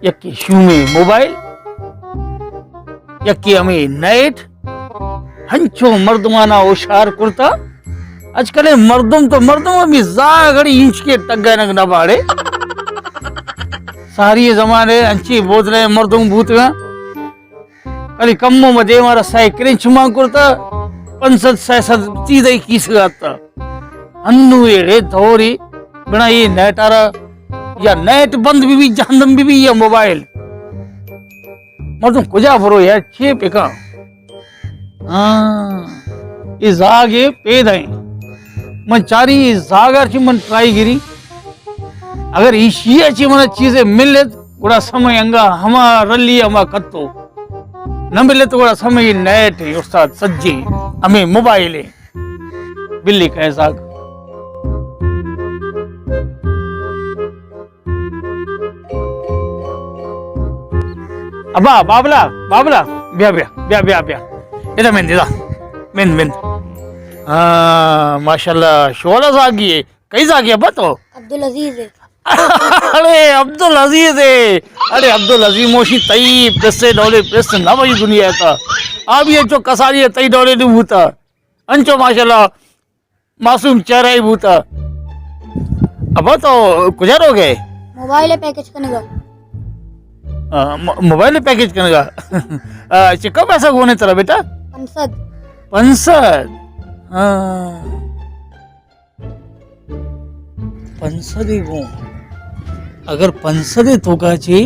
यक्की शूमे mobile यक्की हमें net हंचो मर्दमाना होशियार कुर्ता आजकल मर्दम तो मर्दम भी जा घड़ी इंच के टग्गा नग न बाड़े सारी जमाने अंची बोतले मर्दम भूत गया कली कम्मो मजे मारा साइकिल छुमा कुर्ता 65 चीजें किस गाता अन्नू एड़े धोरी बिना ये नेट आ रहा या नेट बंद भी जहन्नम भी या मोबाइल मर्दम कुजा भरो यार छे पेका इस आगे पेद है मन चारी इस आगर ची मन ट्राई गिरी अगर इशिया ची मन चीजें मिले गुड़ा समय अंगा हमा रली हमा कत्तो न मिले तो गुड़ा समय नेट है उस्ताद सज्जी हमें मोबाइल है बिल्ली कैसा अबा बाबला बाबला ब्या ब्या ब्या ब्या ब्या इधर मेन इधर मेन मेन माशाल्लाह शोला जागी है कई जागी है बताओ अब्दुल अजीज है अरे अब्दुल अजीज मोशी तई पैसे डॉलर पैसे ना वही दुनिया था अब ये जो कसारी है तई डॉलर नहीं भूता अंचो माशाल्लाह मासूम चेहरा ही भूता अब तो गुजर हो गए मोबाइल पैकेज करने का मोबाइल पैकेज करने का चिक्का पैसा होने तेरा बेटा पंसद पंसद पंसद ही वो अगर पंसद तो का ची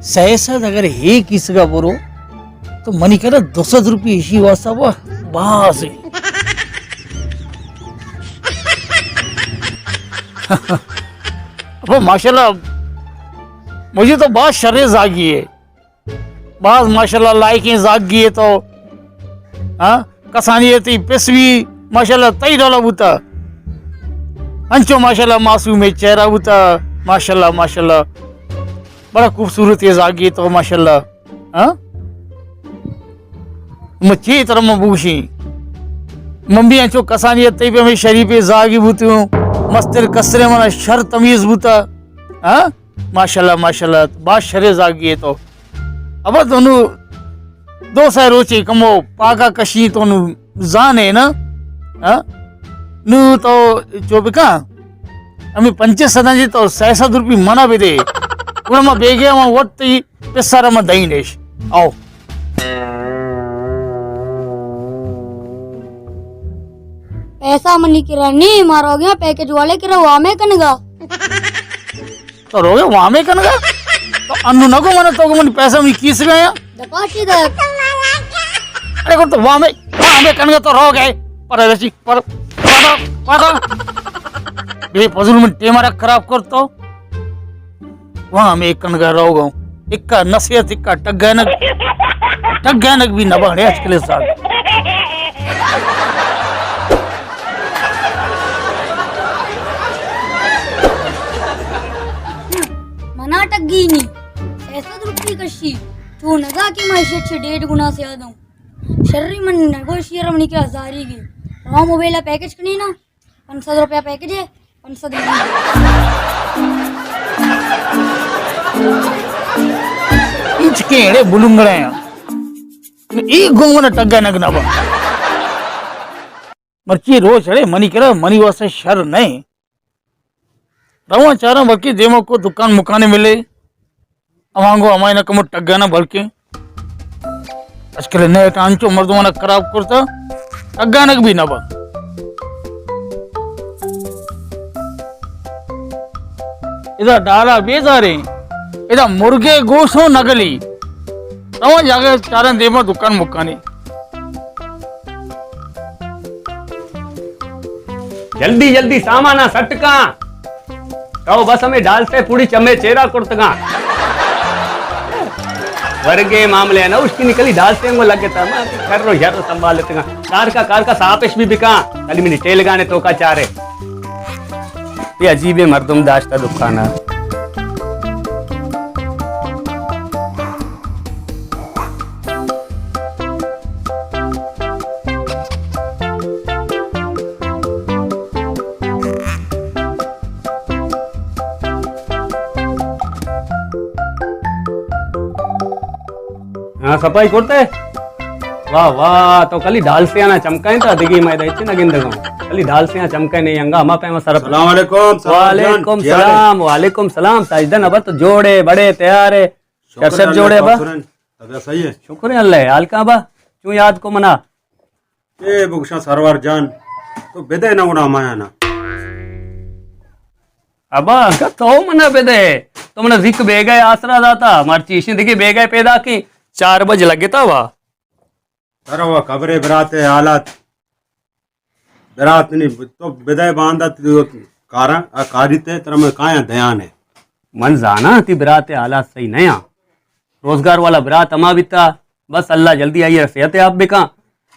सहसद अगर हे किस का बोरो तो मनी करा 200 रुपये इसी वास्ता वो बास अब माशाल्लाह मुझे तो बहुत शर्रे जागी है बाज माशाल्लाह लाइकें जागी है तो हाँ कसानियती पेशवी माशाल्लाह तई डॉला बुता अंचो माशाल्लाह मासूम है चेहरा बुता माशाल्लाह माशाल्लाह बड़ा खूबसूरत है जागी तो माशाल्लाह हाँ मच्छी तरह मबूशी मम्मी अंचो कसानियत तई पे मैं शरीफ जागी बुती हूँ मस्तिर कसरे मना शर तमीज बुता हाँ माशाल्लाह माशाल्लाह बात शरे जागी है तो अब दोनों 200 रोचे कमो पाका कशी तो जान है ना हाँ नू तो चोबिका हमें 25 जी तो 60 रुपये मना भी दे उन्हें मैं बेगे वहाँ वक्त ही पैसा रमा दही नेश आओ पैसा मनी किरा नहीं मारोगे पैकेज वाले किरा वामे कनगा तो रोगे वहाँ में कनगा तो अन्नू न को मना तो को मन पैसा में किस गया दपाची दे अरे को तो वहाँ में कनगा तो रो गए पर रसी पर बे फजल में टेमारा खराब कर तो वहाँ में कनगा रो गो इक्का नसीहत इक्का टग्गानक भी न बढ़े आज के साथ मना टग्गी नहीं 60 रुपये कशी तू नगा की माइशत से 1.5 गुना से ज्यादा हूँ शर्री मन नेगोशियर मनी के हजारी की रॉ मोबाइल पैकेज करनी ना 500 रुपया पैकेज है 500 इंच के एड़े बुलुंगड़े हैं एक गोंगना टग्गा नगना बा मर्ची रोज अरे मनी करा मनी वास्ते शर नहीं रवा चारा बल्कि देमो को दुकान मुकाने मिले अमांगो अमाय न कमो टग्गा ना बल्कि आजकल नए टांचो मर्दवाना खराब करता टग्गा नग भी ना बा इधर डाला बेजारे इधर मुर्गे गोशो नगली रवा जाके चारा देमो दुकान मुकाने जल्दी जल्दी सामाना सटका कहो बस हमें डालते पूरी चमे चेहरा कुर्तगा वर्गे मामले है ना उसकी निकली डालते वो लगे था मैं कर रो यार संभाल लेते कार का सापेश भी बिका कल मिनी टेल गाने तो का चारे ये अजीब मर्दुम दाश्ता दुकान है हाँ सफाई करते वाह वाह तो कली ढाल से आना चमकाए था दिगी मैं इतने ना गिंद कली ढाल से चमकाए नहीं अंगा हमा पे सर वालेकुम सलाम वालेकुम सलाम साजदन अब तो जोड़े बड़े तैयार है शर जोड़े अब सही है शुक्र है अल्लाह हाल का बा क्यों याद को मना ए बुगशा सरवर जान तो बेदे ना उड़ा माया ना अब तो मना बेदे तो मना जिक बे गए आसरा दाता मार चीशी दिखी बे गए पैदा की 4 बजे लगे था वाह अरे वो खबरे बराते हालात बरात नहीं तो बेदे बांधा कारा कारिते तरह में काया ध्यान है मन जाना ती बराते हालात सही नया रोजगार वाला बरात अमा बीता बस अल्लाह जल्दी आई सेहत है आप बेका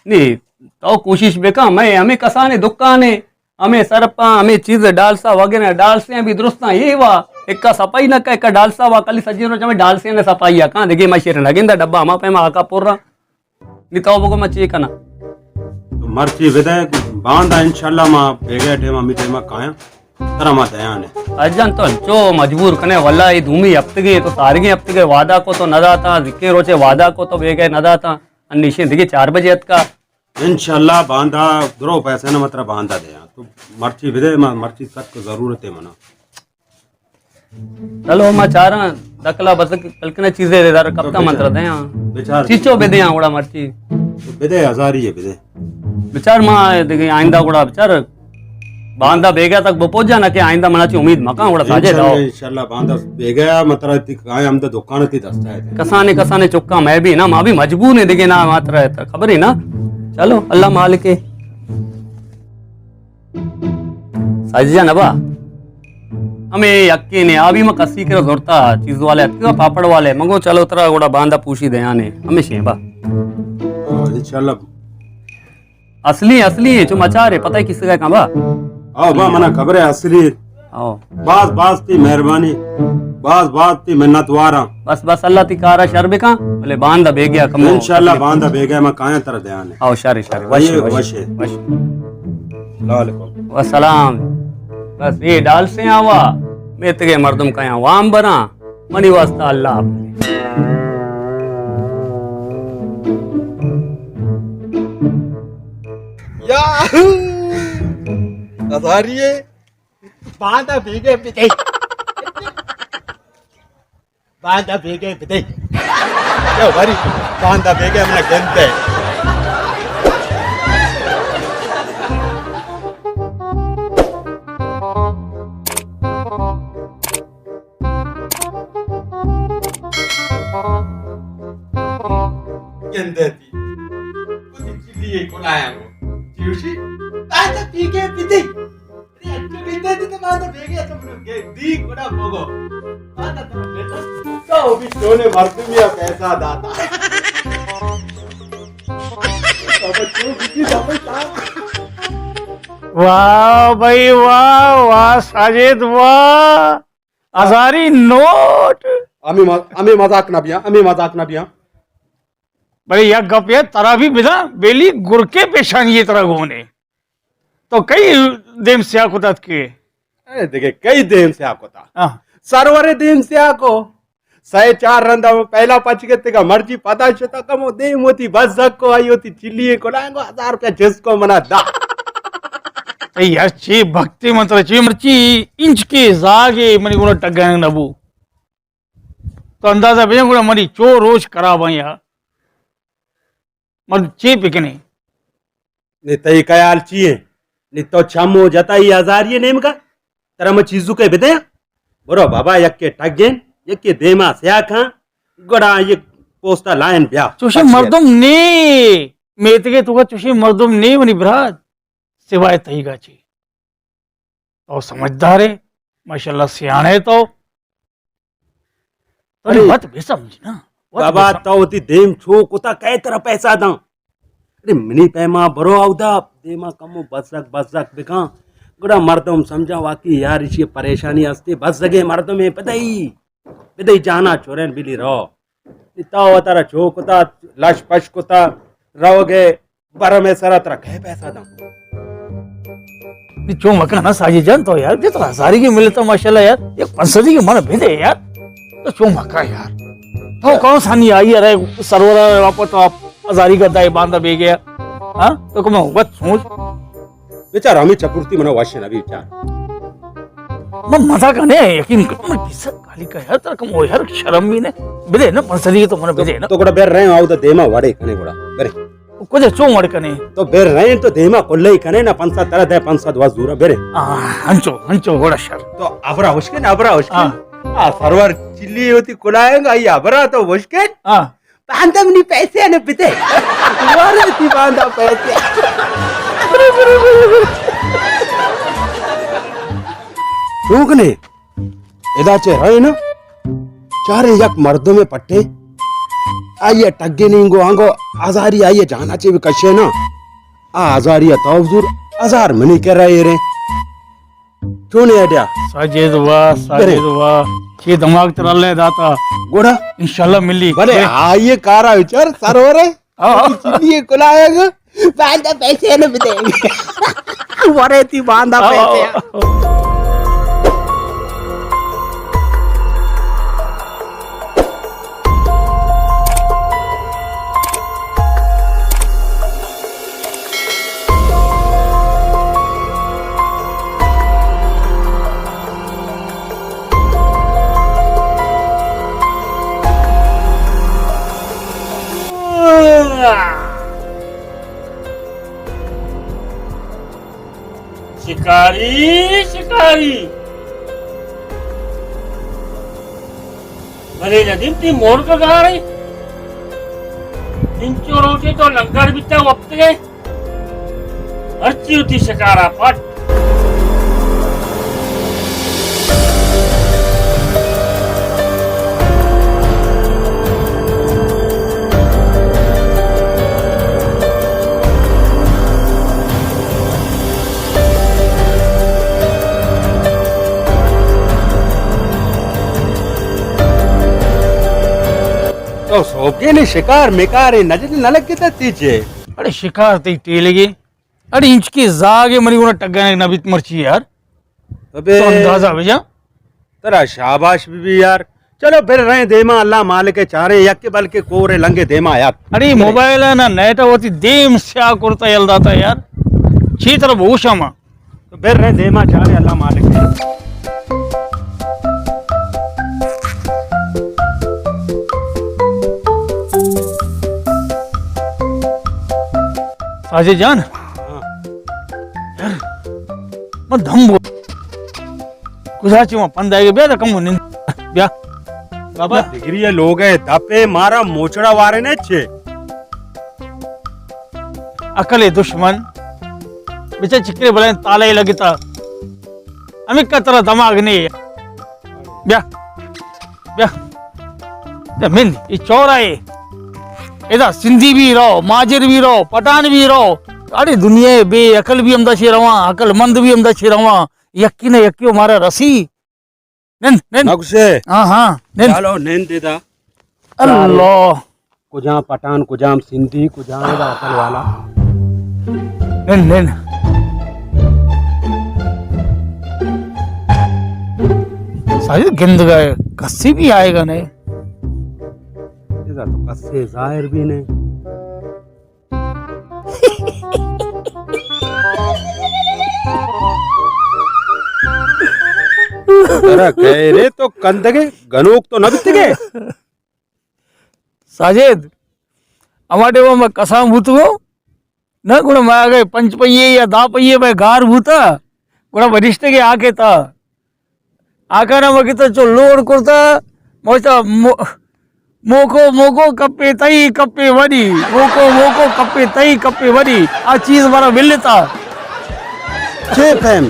नहीं तो कोशिश बेका मैं हमें कसाने दुकाने हमें सरपा हमें चीज डालसा वगैरह डालसे भी दुरुस्त ये वा एक सफाई न का डालसा वा कल सजी रोज में डालसे ने सफाई कहाँ देखिए मैं शेर लगे डब्बा हमा पे आका पोर रहा नहीं तो वो मैं चाहिए कना तो मर्ची विदय बांधा इंशाल्लाह मां बेगे टेमा मिटेमा काया तरह मा ध्यान है अजन तो जो मजबूर कने वल्ला ये धूमी हफ्ते तो सारगे हफ्ते वादा को तो नदा था जिक्के रोचे वादा को तो बेगे नदा था निशे देखिए 4 बजे का इंशाल्लाह बांधा द्रो पैसे न मतलब बांधा दे तो मर्ची विदय मर्ची सख्त को जरूरत है मना चलो मैं चाह रहा दकला बस कल चीजें दे दार कब का मंत्र दे बेचार चीचो बेदे उड़ा मर्ची विदय हजारी है विदय बेचार मां देखिए आइंदा उड़ा बेचार बांधा बेगा तक वो पहुंच जाना कि आइंदा मना ची उम्मीद मका उड़ा साजे दाओ इंशाल्लाह बांधा बेगा मतलब काय हम तो दुकान ती दस्ता है कसाने चुक्का मैं भी ना मां भी मजबूर है देखिए ना मात्र है खबर ही ना चलो अल्लाह मालिक है साजिया नबा हमें यक्की ने अभी मैं कसी के जोरता चीज वाले अक्का पापड़ वाले मंगो चलो तरा गोड़ा बांधा पूछी दे आने हमें शेबा इंशाल्लाह असली है जो मचा रहे पता है किसका है काबा आओ बा मना खबर है असली आओ बास थी मेहरबानी बास थी मिन्नत वारा बस अल्लाह ती कारा शर्बे का बोले बांधा बे गया कम इंशाल्लाह बांधा बे गया मैं काया तरह ध्यान है आओ शारे वश वसलाम बस ये डाल से आवा मैं तेरे मर्दम का यहाँ वाम बना मनी वास्ता अल्लाह Azarie, banda bege bide. Banda bege bide. Ya wari, banda bege amna gente. Gente ti. Kusi chili kolaya mo. Juicy. Banda bege bide. पैसा दाता वाह भाई वाह साजिद वाह हजारी नोट अमी मजाक ना बिया बड़े या गप है तरा भी बिना बेली गुरके पेशानी ये तरह गोने तो कई देम से आकुतात के अरे देखे कई दिन से आपको था हाँ सरवरे दिन से आको 4 रंदा पहला पच के तेगा मर्जी पता छता कमो दे मोती बस को आई होती चिल्ली को लाएंगो 1000 रुपया जिसको मना दा यार ची भक्ति मंत्र ची मर्ची इंच के जागे मनी गुना टगन नबू तो अंदाजा बें गुना मनी चो रोज करा भैया मर ची पिकने ने तई कयाल चिए ने तो छमो जता ही हजारिये नेम का तरह में चीजू के बेदे बरो बाबा यक्के टगेन यक्के देमा से आखा गड़ा ये पोस्टा लाइन ब्या चुशी मर्दम ने मेतगे तुका चुशी मर्दम ने मनी ब्राद सिवाय तई गाची और समझदार है माशाल्लाह सियाने तो अरे मत भी समझना बाबा तो ती देम छो कोता कै तरह पैसा दा अरे मिनी पैमा बरो आउदा देमा कमो बसक दिखा गुड़ा मर्दम समझा वाकई यार इसी परेशानी हस्ते बस जगे मर्दम में पदई जाना छोरेन बिली रहो इता तारा छो कोता लश पश कोता रहोगे बर में सरत रखे पैसा दा चो मकना ना साजी जान तो यार जितना हजारी की मिले तो माशाल्लाह यार एक 500 की मन भेदे यार तो चो मका यार तो कौन सानी आई अरे सरवर वापस तो आप हजारी का दाई बांधा बे गया हाँ तो कम वत सोच बेचारा हमें चपुर्ती मना वाशन अभी विचार मैं मजा करने यकीन कर मैं किस काली का यार तेरा कम वो यार शर्म भी ने बेदे ना पंसली तो मन बेदे ना तो कोड़ा बेर रहे आओ तो देमा वाड़े कने कोड़ा बेरे कुछ चो मड़ कने तो बेर रहे तो देमा कोल्ले ही कने ना पंसा तरह दे पंसा दवा दूरा बेरे हंचो हंचो घोड़ा शर तो अबरा हुश्के आ सरवर चिल्ली होती कुलाएंगा ये अबरा तो हुश्के हाँ बांधा नहीं पैसे ने पिते वाले थी बांधा पैसे रोकने इदाचे रहे ना चारे यक मर्दों में पट्टे आइए टग्गे नहीं गो आंगो आजारी आइए जाना चाहिए कशे ना आजारी तावजूर हजार मनी कह रहे रे क्यों नहीं आया साजिद वाह ये दिमाग तेरा ले दाता गोड़ा इंशाल्लाह मिली बरे आइए कारा विचार सरोवर है चिल्ली कुलाएगा बांधा पैसे ने बिते वरे थी बांधा पैसे शिकारी शिकारी भले नदीम ती मोड़ का कहा रही इन चोरों के तो लंगर बिता वक्त गए अच्छी होती शिकारा पट तो सोके ने शिकार मेकार नजर न लग के तीजे अरे शिकार ते टेलेगे अरे इंच की जागे मरी गुना टग्गा ने नबीत मर्ची यार अबे तो अंदाजा भैया तेरा शाबाश बीबी यार चलो फिर रहे देमा अल्लाह मालिक के चारे यक के बल के कोरे लंगे देमा यार अरे मोबाइल है ना नेट होती देम स्या करता यलदाता यार छी तरह भूषामा तो फिर रहे देमा चारे अल्लाह मालिक के साजिद जान यार मैं धम बोल कुछ वहाँ पंद आएगा ब्या कम होने ब्या बाबा डिग्री लोग है दपे मारा मोचड़ा वारे ने छे अकले दुश्मन बेचा चिकरे बले ताले लगता अमिक का तरह दिमाग नहीं है ब्या ब्या जमीन ये चौरा है इधर सिंधी भी रहो माजिर भी रहो पठान भी रहो अरे दुनिया बे अकल भी हमदा छे रवा अकलमंद भी हमदा छे रवा यक्की ने यक्की हमारा रसी नन नन नक्शे हाँ हाँ नन चलो नैन देदा अल्लाह कुजाम पठान कुजाम सिंधी कुजाम अकल वाला नन नन साजिद गिंद गए कस्सी भी आएगा नहीं तो कस्से जाहिर भी ने तेरा कह रे तो कंदगे गनोक तो न बितगे साजिद हमारे वो मैं कसाम भूतू न गुण मैं आ गए पंच पहिए या दा पहिए में गार भूता गुण वरिष्ठ के आके था आका ना मगी तो जो लोड करता मोचा मोको मोको कप्पे तई कप्पे वडी मोको मोको कप्पे तई कप्पे वडी आ चीज मारा मिलता छे फैम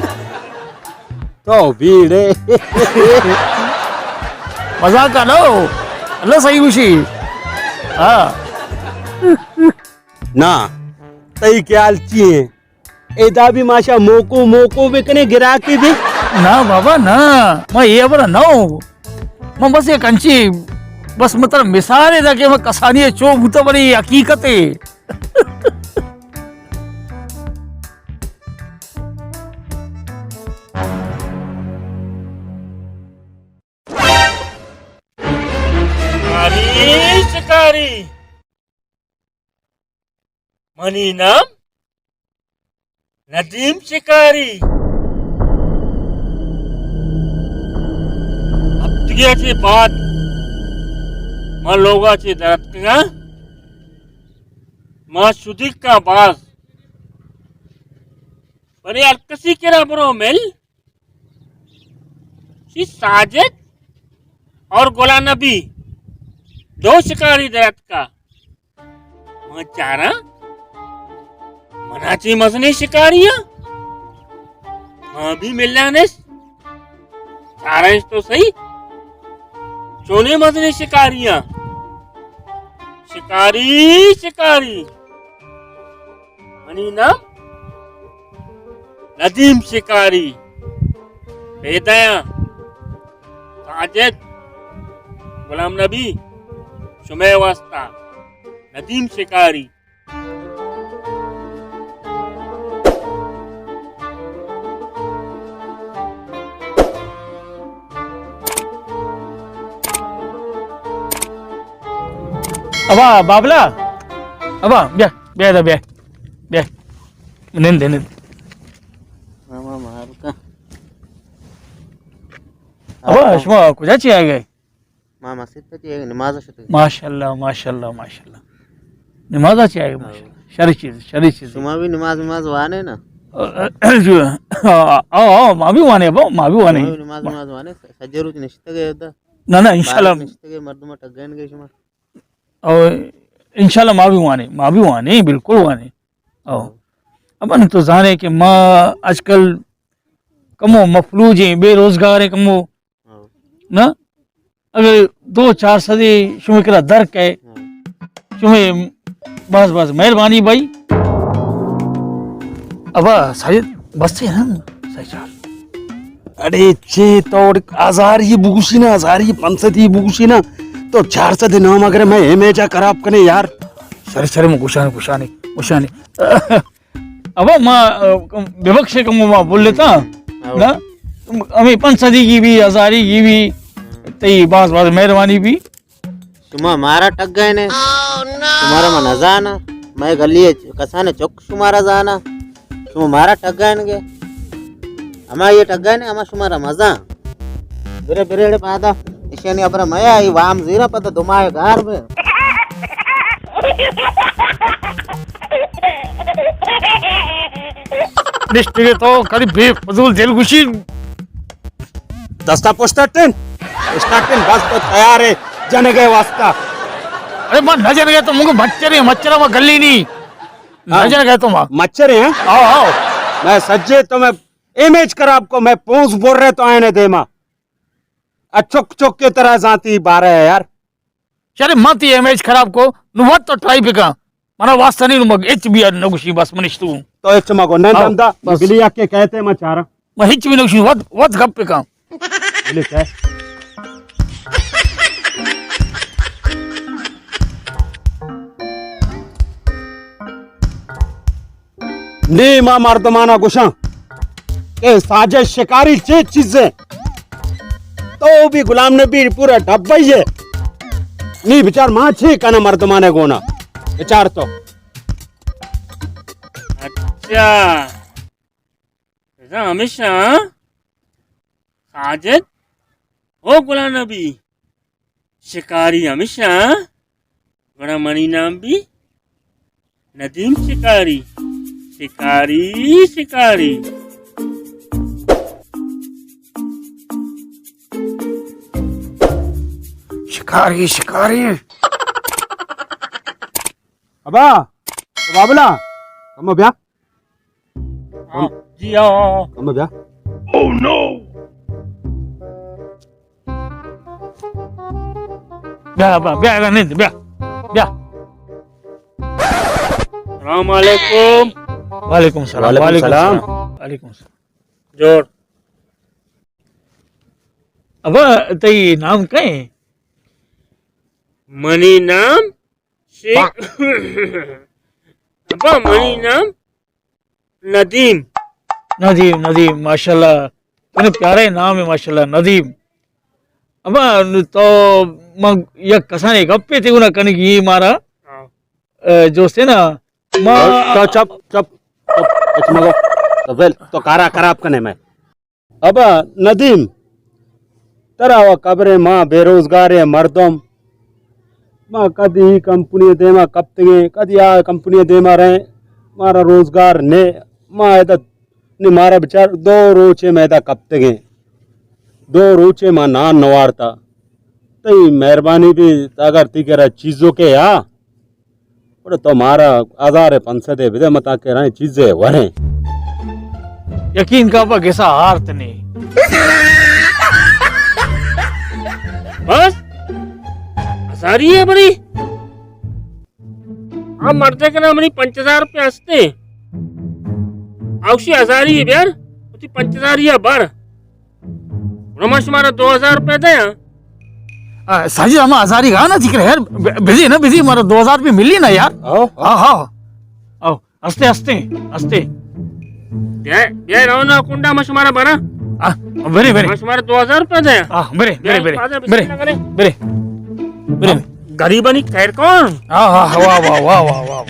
तो भीड़े मजाक का लो अल्लाह सही खुशी हाँ ना तई ख्याल चिए एदा भी माशा मोको मोको बेकने गिरा के भी ना बाबा ना मैं ये बरा ना मैं बस ये कंची बस मतलब मिसाल है कि मैं कसानी चो भूत बड़ी हकीकत है शिकारी शिकारी मनी नाम नदीम शिकारी हप्त्याची बाद मग लोगाची दरत्का मग सुदीक का बाज पण यार कसी केला बरो मेल शी साजिद और गोला नबी दो शिकारी दरत का मग चारा मनाची मजनी शिकारिया भी मिलना ने चारा तो सही चोने मजनी शिकारिया शिकारी शिकारी मनी नाम नदीम शिकारी बेदया साजिद गुलाम नबी शुमे वास्ता नदीम शिकारी अबा बाबला अबा ब्या ब्या दा ब्या ब्या निंदे निंदे मामा मारुका अबा शुमा कुजाची आ गए मामा सिद्धती आहे नमाज असते माशाल्लाह माशाल्लाह माशाल्लाह नमाजाची आहे माशाल्लाह शरी चीज तुम्हा भी नमाज वाने ना मावी वाने बो मावी वाने नमाज वाने सजरूच निश्चित गए होता ना ना इंशाल्लाह निश्चित गए मर्दमा टगन गए शुमा और इंशाल्लाह मावी वाने बिल्कुल वाने ओ अपन तो जाने कि माँ आजकल कमो मफलूज है बेरोजगार है कमो ना अगर 2-4 सदी शुमे के दर्क है शुमे बस बस मेहरबानी भाई अब साजिद बस है ना सही चार अरे चे तोड़ आजारी बुगुशी ना आजारी पंसदी बुगुशी ना तो 4 सदी नाम अगर मैं हेमेजा खराब कने यार सर सर में गुशाने अब माँ विवक्ष कम माँ बोल लेता ना हमें 5 सदी की भी आजारी की भी तई बास बास मेहरबानी भी तुम्हा मारा टग गए ने तुम्हारा मन जाना मैं गली कसाने चौक शुमारा जाना तुम मारा टग गए ने हमारा ये टग गए ने हमारा शुमारा मजा बेरे बेरे पादा इशे नहीं अपरा मया ई वाम जीरा पता दुमाए घर में निष्ठे तो करीब बेफजूल दिल खुशी दस्ता पोस्टर टेन बस तो तैयार है जने गए वास्ता अरे माँ न जन गए तो मुझे मच्छर में गली नहीं न जन गए तो माँ मच्छर हैं आओ आओ मैं सज्जे तो मैं इमेज कर आपको मैं पोंस बोल रहे तो आने दे माँ चुक चुक के तरह जाती 12 है यार चले मत ये इमेज खराब को नुवत तो ट्राई पिका मना वास्ता नहीं मग एच बी नगुशी बस मनिश तू तो एक चमा को नहीं आओ, दमदा बस। गिली आके कहते हैं मैं चारा मैं हिच भी नगुशी वत गप पिका गिली कह नी मां मर्दमाना गुशा के साजिश शिकारी चे चीजें तो भी गुलाम नबी पूरा डब्बा ही है नी विचार मां छे कना मर्दमाने गोना विचार तो अच्छा ऐसा हमेशा साजिद हो गुलाम नबी शिकारी हमेशा बड़ा मनी नाम भी नदीम शिकारी शिकारी शिकारी शिकारी शिकारी अबा बाबला हम ब्या जी आओ हम ब्या ब्या ब्या ब्या नहीं ब्या ब्या सलाम अलैकुम वालेकुम सलाम वालेकुम सलाम। वालेकुम सलाम जोर अब तई नाम क्या है मनी नाम शेख अब्बा मनी नाम नदीम नदीम नदीम माशाल्लाह तूने प्यारा नाम है माशाल्लाह नदीम अब तो मग या कसाने गप्पे ते उन्हा कणिक ये मारा हाँ। जो से ना मा तो चप चप चप एक मगो तो वेल तो कारा खराब कने मैं अब नदीम तरा व कब्रे माँ बेरोजगार है मर्दम माँ कदी कंपनी दे माँ कब तगे कदी आ कंपनी दे माँ रहे मारा रोजगार ने माँ ऐसा ने मारा बेचार 2 रोचे मैं था कब तगे 2 रोचे माँ नान नवारता तई मेहरबानी भी अगर ती कह रहा चीजों के या और तो मारा आधार पंसदे विदे मता के रहे चीजें वरे यकीन का पा कैसा हार्त ने बस हजारी है बड़ी हम मरते के नाम 5000 रुपये हंसते औशी हजारी है यार 5000 या बार रमेश मारा 2000 रुपये दे साजिद हम आजारी गा ना जिक्र यार बिजी ना बिजी हमारा 2000 रुपये मिली ना यार आओ हाँ हाँ आओ हंसते हंसते हंसते बे रहो ना कुंडा मश मारा बारा बरे बरे मश मारा 2000 रुपये दे बरे बरे बरे बरे बरे बरे गरीबनी खैर कौन हाँ हाँ वाह वाह वाह वाह वाह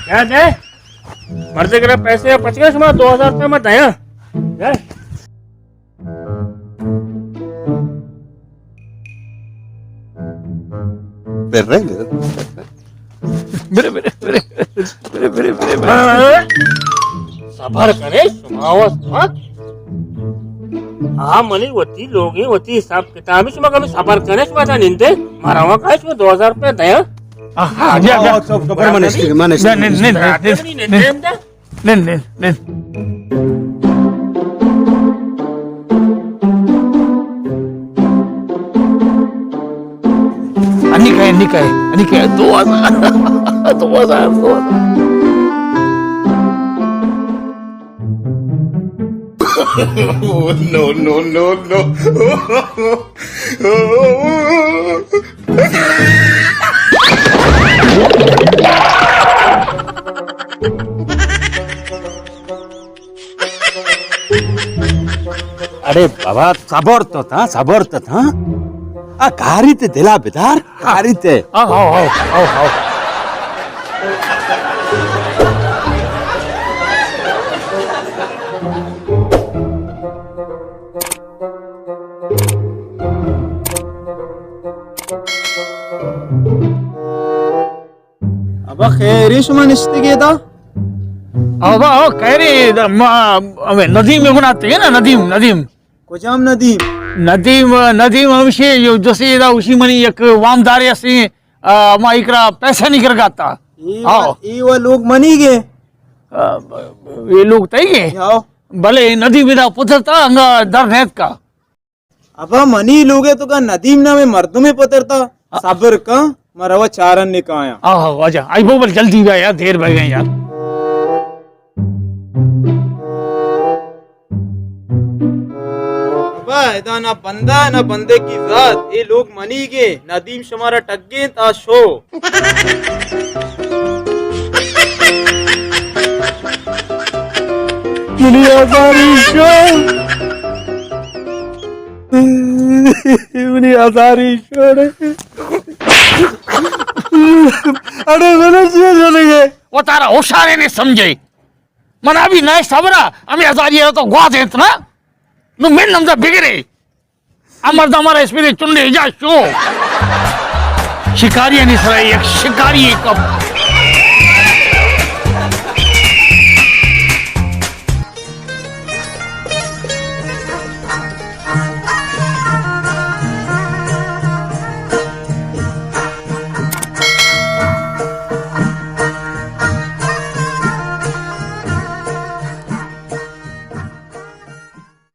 क्या दे मर्दे के पैसे पच गए सुमा 2000 रुपये मत आया बरे बरे बरे बरे बरे बरे सबर करे सुमावस हाँ मनी वती लोग वती हिसाब किताब सुमा कभी सबर करे सुमा था निंदे मारावा का इसमें 2000 रुपये दया हाँ जा जा नहीं नहीं नहीं नहीं अन्निकाय 2000 Oh, no, no, no, no. अरे बाबा सबर तो था आ कारी ते दिला बेदार कारी ते आओ आओ आओ आओ अब खैरिश मन इस्तिगेदा आओ आओ कह रहे नदीम में बनाते हैं ना नदीम कुजाम नदीम नदीम हमशे यो जसे दा उशी मनी एक वामदारे असे मा इकरा पैसा नहीं कर गाता आओ ई वो लोग मनी गे ये लोग तई गे आओ भले नदीम दा पुत्रता अंगा दर नेत का अब मनी लोगे तो का नदीम ना में मर्दों में पतरता सबर का मरवा चारन ने कहा आओ आजा आई बोल जल्दी गया यार देर बढ़ गई यार इदा ना बंदा ना बंदे की जात ये लोग मनी गे नदीम शुमारा टग्गे ता शो अरे मैंने चले गए वो तारा होशारे ने समझे मन अभी नए सबरा हमें हजारी तो गुआ दे इतना नु मेन नमदा बिगड़े अमर दमर इसमें चुनने जा शो शिकारी नहीं सराई एक शिकारी कब